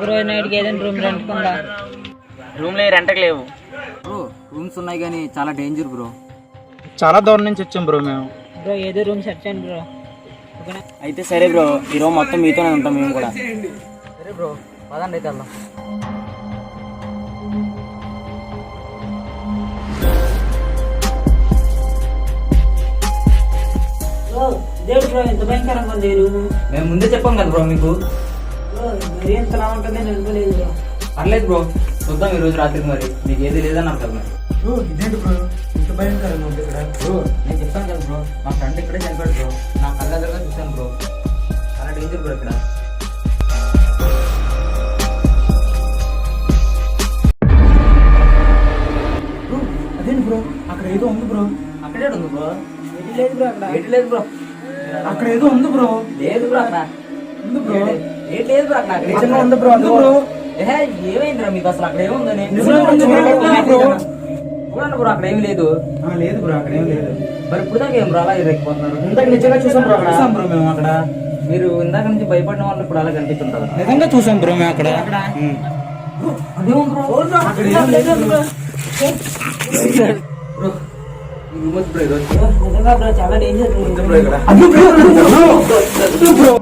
Bro నైట్కి ఏదైనా room rent ఉందా? రూమ్లో రెంట్కి లేవు బ్రో. రూమ్స్ ఉన్నాయి కానీ చాలా డేంజర్ బ్రో. చాలా దూరం నుంచి వచ్చాం బ్రో మేము. బ్రో ఏదో రూమ్ సెట్ చేయండి బ్రో. అయితే సరే బ్రో, ఈరోజు మొత్తం మీతోనే ఉంటాం మేము కూడా. సరే బ్రో, పదండి అయితే వెళ్దాం. దేవుడు బ్రో ఎంత భయంకరంగా ఉంది రూమ్. మేము ముందే చెప్పాం కదా బ్రో మీకు. మరీ ఎంతలా ఉంటుంది నేను అనుకోలేదు బ్రో. పర్లేదు బ్రో, చూద్దాం ఈ రోజు రాత్రికి మరి. మీకు ఏది లేదని నాకు కదా. బ్రో ఇదేంటి బ్రో ఇంత భయంకరంగా ఉంది ఇక్కడ? బ్రో నేను చెప్తాను కదా బ్రో, మా ఫ్రెండ్ ఇక్కడే చనిపోయాడు బ్రో. నా కళ్ళెదురుగా చూశాను బ్రో. చాలా డేంజర్ బ్రో ఇక్కడ. బ్రో అదేంటి బ్రో అక్కడ ఏదో ఉంది బ్రో. అక్కడే ఉంది బ్రో. ఎటు లేదు బ్రో అక్కడ. ఏటి లేదు బ్రో. అక్కడ ఏదో ఉంది బ్రో. లేదు బ్రో అక్కడ. ఉంది బ్రో. ఏటి లేదు బ్రో అక్కడ. నిజంగా ఉంది బ్రో. ఉంది బ్రో. ఏమైందిరా మీకు అసలు? అక్కడ ఏముందని నిజంగా ఉంది బ్రో. చూడండి బ్రో, అక్కడ ఏమి లేదు. లేదు బ్రో అక్కడ ఏం లేదు. మరి ఇప్పుడు దాకా ఏం బ్రో అలా ఎదురెక్కిపోతున్నారు? ఇందాక నిజంగా చూసాం బ్రో. చూసాం బ్రో మేము అక్కడ. మీరు ఇందాక నుంచి భయపడిన వాళ్ళు ఇప్పుడు అలా కనిపిస్తుంటారు. నిజంగా చూసాం బ్రో మేము అక్కడ. అదేముంది బ్రో? అక్కడ ఏం లేదు బ్రో. బ్రో ఈ రూమ్ వచ్చి బ్రో ఈరోజు నిజంగా బ్రో చాలా డేంజర్ రూమ్. బ్రో ఇక్కడ అయ్యో బ్రో.